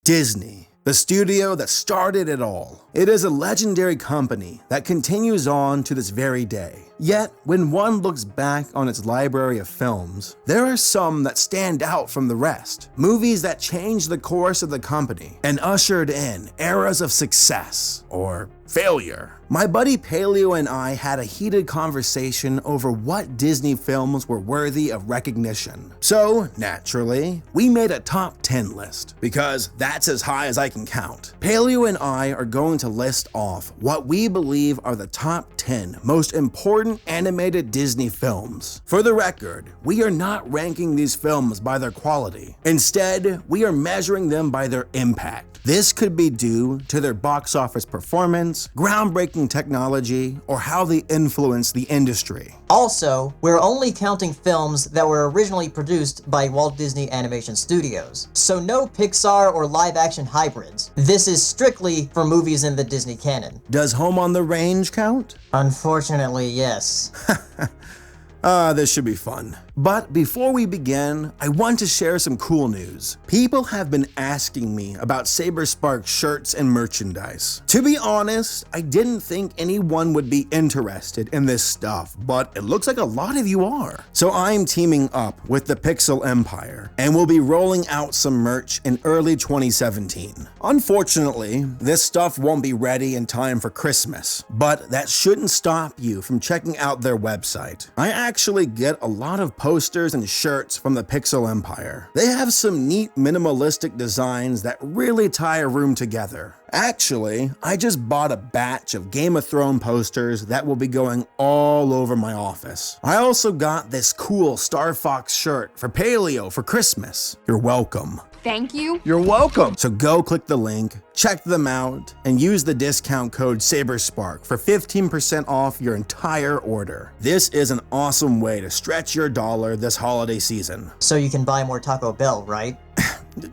Disney, the studio that started it all. It is a legendary company that continues on to this very day. Yet, when one looks back on its library of films, there are some that stand out from the rest. Movies that changed the course of the company and ushered in eras of success or failure. My buddy Paleo and I had a heated conversation over what Disney films were worthy of recognition. So, naturally, we made a top 10 list, because that's as high as I can count. Paleo and I are going to list off what we believe are the top 10 most important animated Disney films. For the record, we are not ranking these films by their quality. Instead, we are measuring them by their impact. This could be due to their box office performance, groundbreaking technology, or how they influence the industry. Also, we're only counting films that were originally produced by Walt Disney Animation Studios, so no Pixar or live-action hybrids. This is strictly for movies in the Disney canon. Does Home on the Range count? Unfortunately, yes. This should be fun. But before we begin, I want to share some cool news. People have been asking me about Saberspark shirts and merchandise. To be honest, I didn't think anyone would be interested in this stuff, but it looks like a lot of you are. So I'm teaming up with the Pixel Empire, and we'll be rolling out some merch in early 2017. Unfortunately, this stuff won't be ready in time for Christmas, but that shouldn't stop you from checking out their website. I actually get a lot of posters and shirts from the Pixel Empire. They have some neat minimalistic designs that really tie a room together. Actually, I just bought a batch of Game of Thrones posters that will be going all over my office. I also got this cool Star Fox shirt for Paleo for Christmas. You're welcome. Thank you. You're welcome. So go click the link, check them out, and use the discount code Saberspark for 15% off your entire order. This is an awesome way to stretch your dollar this holiday season. So you can buy more Taco Bell, right?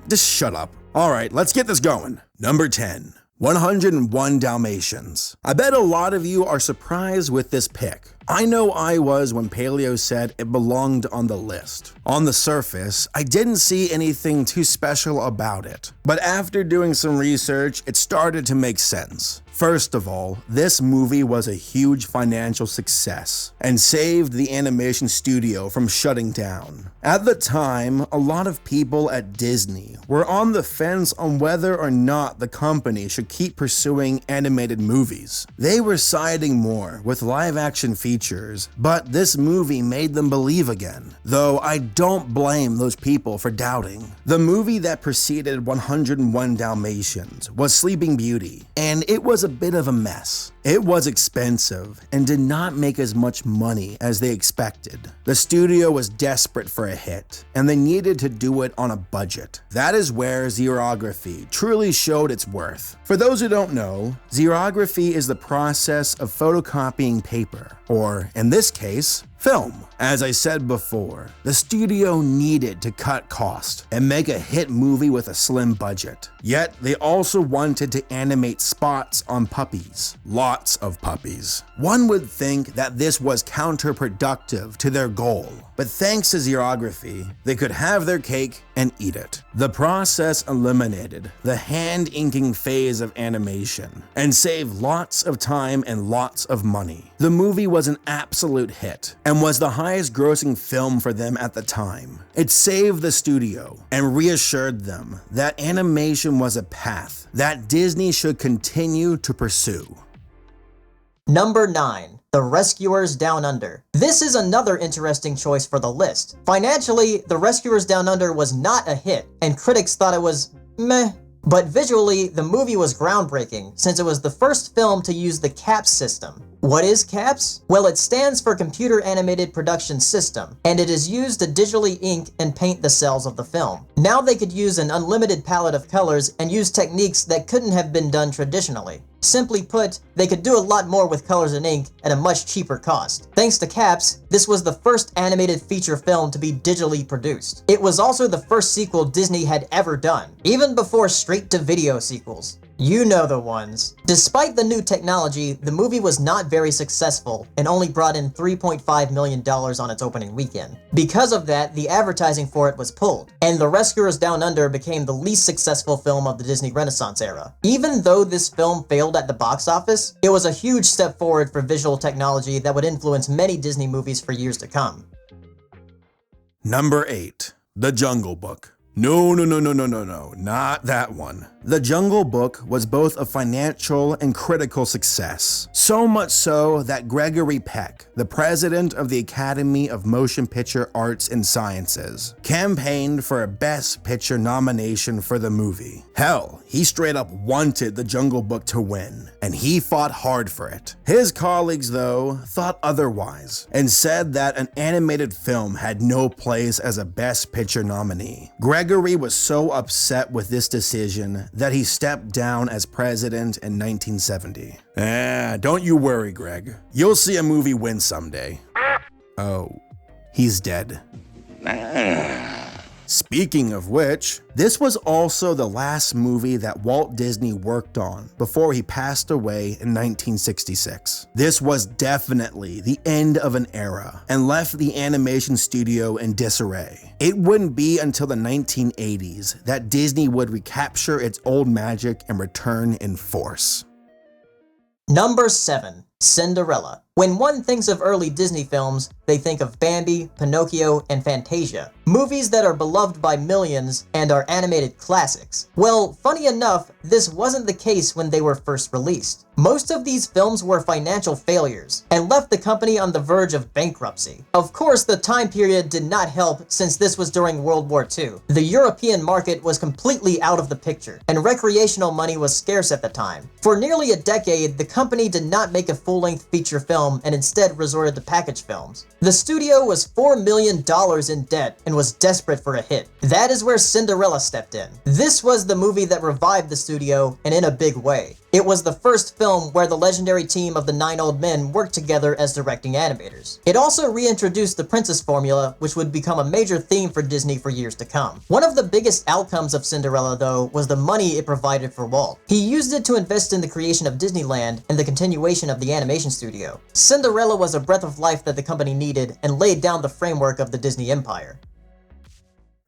Just shut up. All right, let's get this going. Number 10. 101 Dalmatians. I bet a lot of you are surprised with this pick. I know I was when Paleo said it belonged on the list. On the surface, I didn't see anything too special about it, but after doing some research, it started to make sense. First of all, this movie was a huge financial success and saved the animation studio from shutting down. At the time, a lot of people at Disney were on the fence on whether or not the company should keep pursuing animated movies. They were siding more with live-action features, but this movie made them believe again. Though I don't blame those people for doubting. The movie that preceded 101 Dalmatians was Sleeping Beauty, and it was a bit of a mess. It was expensive and did not make as much money as they expected. The studio was desperate for a hit, and they needed to do it on a budget. That is where xerography truly showed its worth. For those who don't know, xerography is the process of photocopying paper, or in this case, film. As I said before, the studio needed to cut cost and make a hit movie with a slim budget. Yet, they also wanted to animate spots on puppies. Lots of puppies. One would think that this was counterproductive to their goal, but thanks to xerography, they could have their cake and eat it. The process eliminated the hand-inking phase of animation and saved lots of time and lots of money. The movie was an absolute hit and was the highest grossing film for them at the time. It saved the studio and reassured them that animation was a path that Disney should continue to pursue. Number 9. The Rescuers Down Under. This is another interesting choice for the list. Financially, The Rescuers Down Under was not a hit, and critics thought it was meh. But visually, the movie was groundbreaking, since it was the first film to use the CAPS system. What is CAPS? Well, it stands for Computer Animated Production System, and it is used to digitally ink and paint the cells of the film. Now they could use an unlimited palette of colors and use techniques that couldn't have been done traditionally. Simply put, they could do a lot more with colors and ink at a much cheaper cost. Thanks to CAPS, this was the first animated feature film to be digitally produced. It was also the first sequel Disney had ever done, even before straight-to-video sequels. You know the ones. Despite the new technology, the movie was not very successful and only brought in $3.5 million on its opening weekend. Because of that, the advertising for it was pulled, and The Rescuers Down Under became the least successful film of the Disney Renaissance era. Even though this film failed at the box office, it was a huge step forward for visual technology that would influence many Disney movies for years to come. Number 8. The Jungle Book. No, not that one. The Jungle Book was both a financial and critical success. So much so that Gregory Peck, the president of the Academy of Motion Picture Arts and Sciences, campaigned for a Best Picture nomination for the movie. Hell, he straight up wanted The Jungle Book to win, and he fought hard for it. His colleagues, though, thought otherwise, and said that an animated film had no place as a Best Picture nominee. Gregory was so upset with this decision that he stepped down as president in 1970. Don't you worry, Greg. You'll see a movie win someday. Oh, he's dead. Speaking of which, this was also the last movie that Walt Disney worked on before he passed away in 1966. This was definitely the end of an era and left the animation studio in disarray. It wouldn't be until the 1980s that Disney would recapture its old magic and return in force. Number 7. Cinderella. When one thinks of early Disney films, they think of Bambi, Pinocchio, and Fantasia. Movies that are beloved by millions and are animated classics. Well, funny enough, this wasn't the case when they were first released. Most of these films were financial failures and left the company on the verge of bankruptcy. Of course, the time period did not help since this was during World War II. The European market was completely out of the picture, and recreational money was scarce at the time. For nearly a decade, the company did not make a full-length feature film and instead resorted to package films. The studio was $4 million in debt and was desperate for a hit. That is where Cinderella stepped in. This was the movie that revived the studio, and in a big way. It was the first film where the legendary team of the 9 Old Men worked together as directing animators. It also reintroduced the princess formula, which would become a major theme for Disney for years to come. One of the biggest outcomes of Cinderella, though, was the money it provided for Walt. He used it to invest in the creation of Disneyland and the continuation of the animation studio. Cinderella was a breath of life that the company needed and laid down the framework of the Disney empire.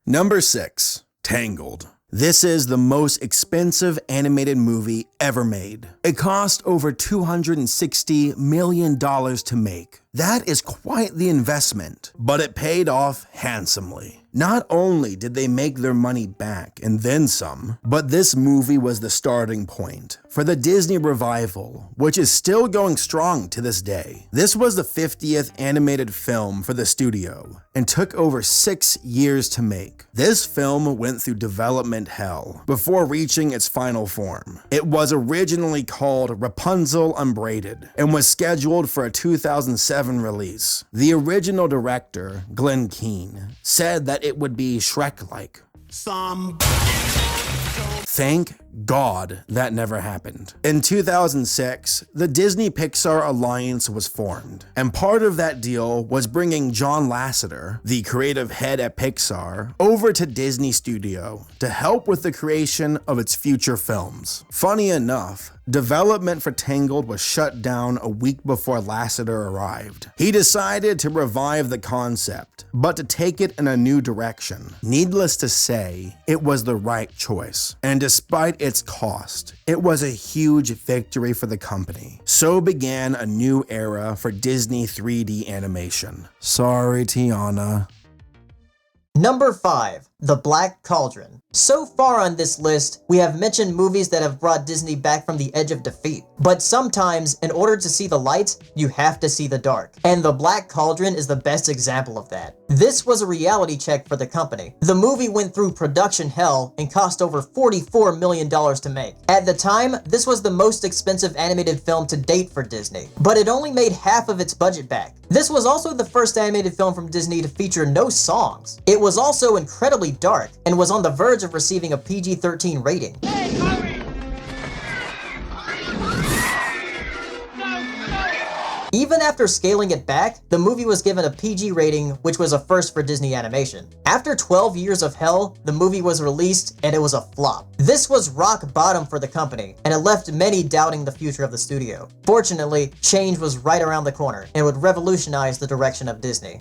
Number 6. Tangled. This is the most expensive animated movie ever made. It cost over $260 million to make. That is quite the investment, but it paid off handsomely. Not only did they make their money back and then some, but this movie was the starting point for the Disney revival, which is still going strong to this day. This was the 50th animated film for the studio and took over 6 years to make. This film went through development hell before reaching its final form. It was originally called Rapunzel Unbraided and was scheduled for a 2007 release. The original director, Glenn Keane, said that it would be Shrek-like. Thank God that never happened. In 2006, the Disney-Pixar Alliance was formed, and part of that deal was bringing John Lasseter, the creative head at Pixar, over to Disney Studio to help with the creation of its future films. Funny enough, development for Tangled was shut down a week before Lasseter arrived. He decided to revive the concept, but to take it in a new direction. Needless to say, it was the right choice, and despite its cost, it was a huge victory for the company. So began a new era for Disney 3D animation. Sorry, Tiana. Number 5. The Black Cauldron. So far on this list, we have mentioned movies that have brought Disney back from the edge of defeat. But sometimes, in order to see the light, you have to see the dark. And The Black Cauldron is the best example of that. This was a reality check for the company. The movie went through production hell and cost over $44 million to make. At the time, this was the most expensive animated film to date for Disney, but it only made half of its budget back. This was also the first animated film from Disney to feature no songs. It was also incredibly dark and was on the verge of receiving a PG-13 rating. Hey, hurry! Even Even after scaling it back, the movie was given a PG rating, which was a first for Disney Animation. After 12 years of hell, the movie was released and it was a flop. This was rock bottom for the company, and it left many doubting the future of the studio. Fortunately, change was right around the corner and would revolutionize the direction of Disney.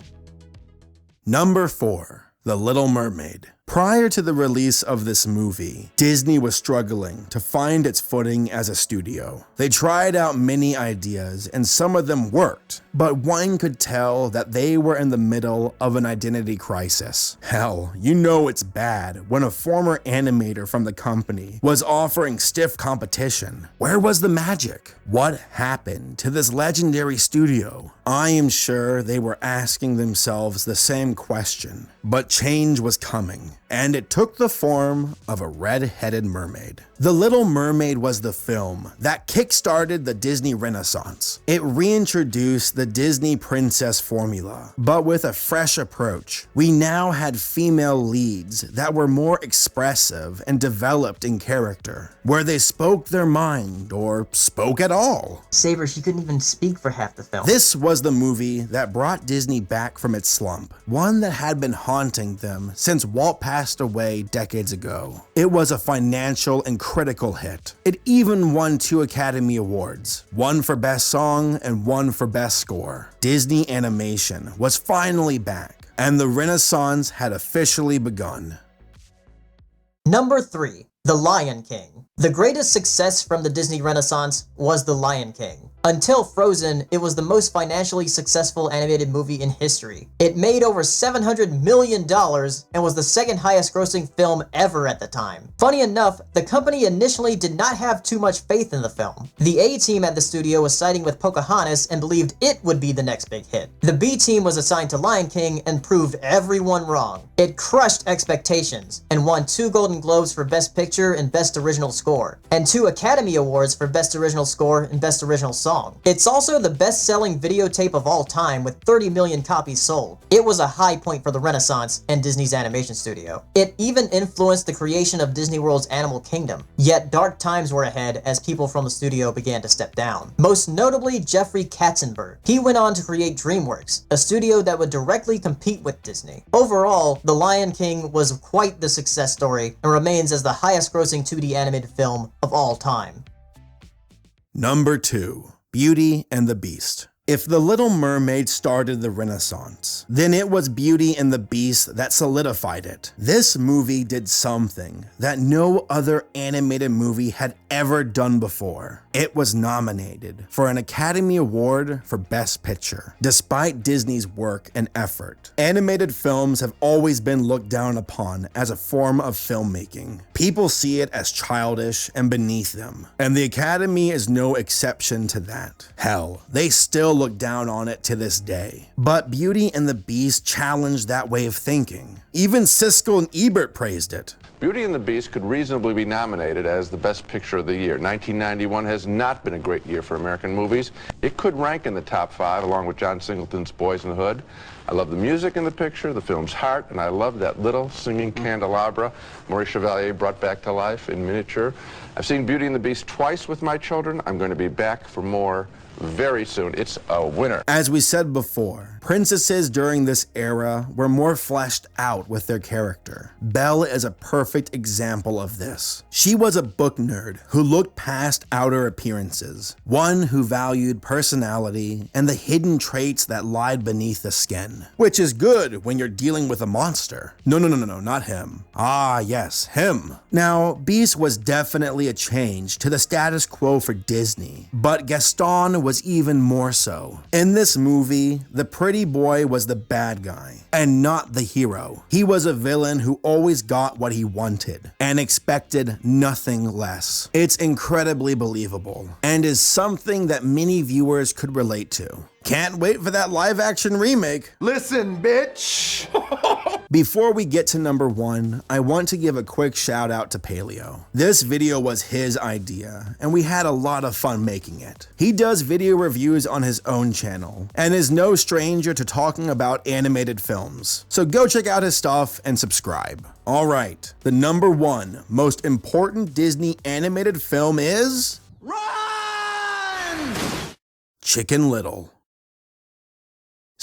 Number 4. The Little Mermaid. Prior to the release of this movie, Disney was struggling to find its footing as a studio. They tried out many ideas and some of them worked, but one could tell that they were in the middle of an identity crisis. Hell, you know it's bad when a former animator from the company was offering stiff competition. Where was the magic? What happened to this legendary studio? I am sure they were asking themselves the same question, but change was coming. And it took the form of a red-headed mermaid. The Little Mermaid was the film that kick-started the Disney Renaissance. It reintroduced the Disney princess formula, but with a fresh approach. We now had female leads that were more expressive and developed in character, where they spoke their mind or spoke at all. Saber, she couldn't even speak for half the film. This was the movie that brought Disney back from its slump, one that had been haunting them since Walt passed away decades ago. It was a financial and critical hit. It even won 2 Academy Awards, one for Best Song and one for Best Score. Disney Animation was finally back, and the Renaissance had officially begun. Number 3. The Lion King. The greatest success from the Disney Renaissance was The Lion King. Until Frozen, it was the most financially successful animated movie in history. It made over $700 million and was the second highest grossing film ever at the time. Funny enough, the company initially did not have too much faith in the film. The A-team at the studio was siding with Pocahontas and believed it would be the next big hit. The B-team was assigned to Lion King and proved everyone wrong. It crushed expectations and won 2 Golden Globes for Best Picture and Best Original Score, and 2 Academy Awards for Best Original Score and Best Original Song. It's also the best-selling videotape of all time with 30 million copies sold. It was a high point for the Renaissance and Disney's animation studio. It even influenced the creation of Disney World's Animal Kingdom. Yet dark times were ahead as people from the studio began to step down. Most notably Jeffrey Katzenberg. He went on to create DreamWorks, a studio that would directly compete with Disney. Overall, The Lion King was quite the success story and remains as the highest grossing 2D animated film of all time. Number 2. Beauty and the Beast. If The Little Mermaid started the Renaissance, then it was Beauty and the Beast that solidified it. This movie did something that no other animated movie had ever done before. It was nominated for an Academy Award for Best Picture. Despite Disney's work and effort, animated films have always been looked down upon as a form of filmmaking. People see it as childish and beneath them, and the Academy is no exception to that. Hell, they still look down on it to this day. But Beauty and the Beast challenged that way of thinking. Even Siskel and Ebert praised it. Beauty and the Beast could reasonably be nominated as the best picture of the year. 1991 has not been a great year for American movies. It could rank in the top 5 along with John Singleton's Boys in the Hood. I love the music in the picture, the film's heart, and I love that little singing candelabra Maurice Chevalier brought back to life in miniature. I've seen Beauty and the Beast twice with my children. I'm going to be back for more very soon. It's a winner. As we said before, princesses during this era were more fleshed out with their character. Belle is a perfect example of this. She was a book nerd who looked past outer appearances, one who valued personality and the hidden traits that lied beneath the skin, which is good when you're dealing with a monster. No, not him. Ah, yes, him. Now, Beast was definitely a change to the status quo for Disney, but Gaston was even more so. In this movie, the pretty boy was the bad guy and not the hero. He was a villain who always got what he wanted and expected nothing less. It's incredibly believable and is something that many viewers could relate to. Can't wait for that live-action remake. Listen, bitch! Before we get to number 1, I want to give a quick shout out to Paleo. This video was his idea, and we had a lot of fun making it. He does video reviews on his own channel, and is no stranger to talking about animated films. So go check out his stuff and subscribe. Alright, the number 1 most important Disney animated film is... Run! Chicken Little.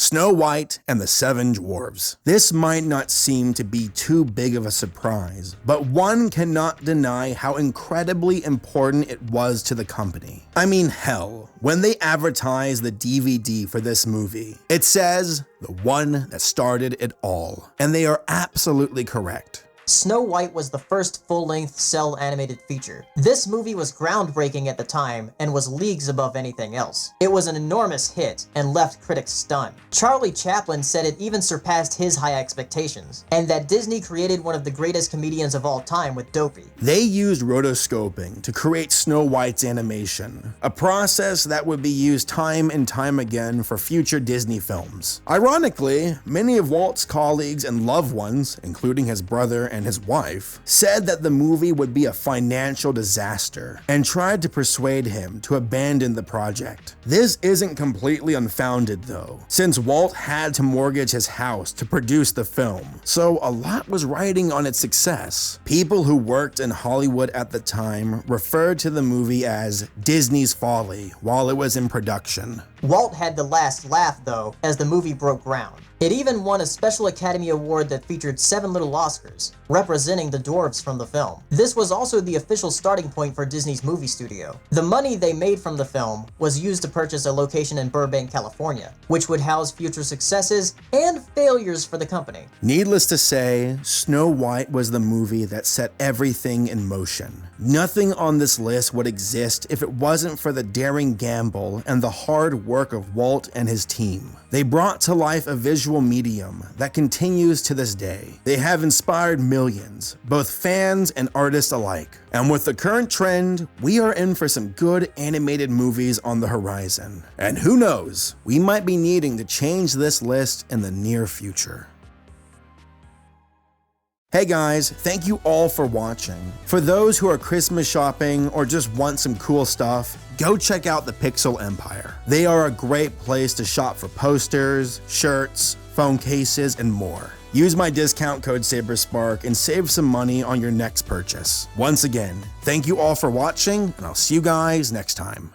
Snow White and the Seven Dwarves. This might not seem to be too big of a surprise, but one cannot deny how incredibly important it was to the company. I mean, hell, when they advertised the DVD for this movie, it says, "the one that started it all." And they are absolutely correct. Snow White was the first full-length cell animated feature. This movie was groundbreaking at the time and was leagues above anything else. It was an enormous hit and left critics stunned. Charlie Chaplin said it even surpassed his high expectations, and that Disney created one of the greatest comedians of all time with Dopey. They used rotoscoping to create Snow White's animation, a process that would be used time and time again for future Disney films. Ironically, many of Walt's colleagues and loved ones, including his brother and his wife, said that the movie would be a financial disaster and tried to persuade him to abandon the project. This isn't completely unfounded though, since Walt had to mortgage his house to produce the film, so a lot was riding on its success. People who worked in Hollywood at the time referred to the movie as Disney's folly while it was in production. Walt had the last laugh though, as the movie broke ground. It even won a special Academy Award that featured 7 little Oscars, representing the dwarves from the film. This was also the official starting point for Disney's movie studio. The money they made from the film was used to purchase a location in Burbank, California, which would house future successes and failures for the company. Needless to say, Snow White was the movie that set everything in motion. Nothing on this list would exist if it wasn't for the daring gamble and the hard work of Walt and his team. They brought to life a visual medium that continues to this day. They have inspired millions, both fans and artists alike. And with the current trend, we are in for some good animated movies on the horizon. And who knows, we might be needing to change this list in the near future. Hey guys, thank you all for watching. For those who are Christmas shopping or just want some cool stuff, go check out the Pixel Empire. They are a great place to shop for posters, shirts, phone cases, and more. Use my discount code Saberspark and save some money on your next purchase. Once again, thank you all for watching, and I'll see you guys next time.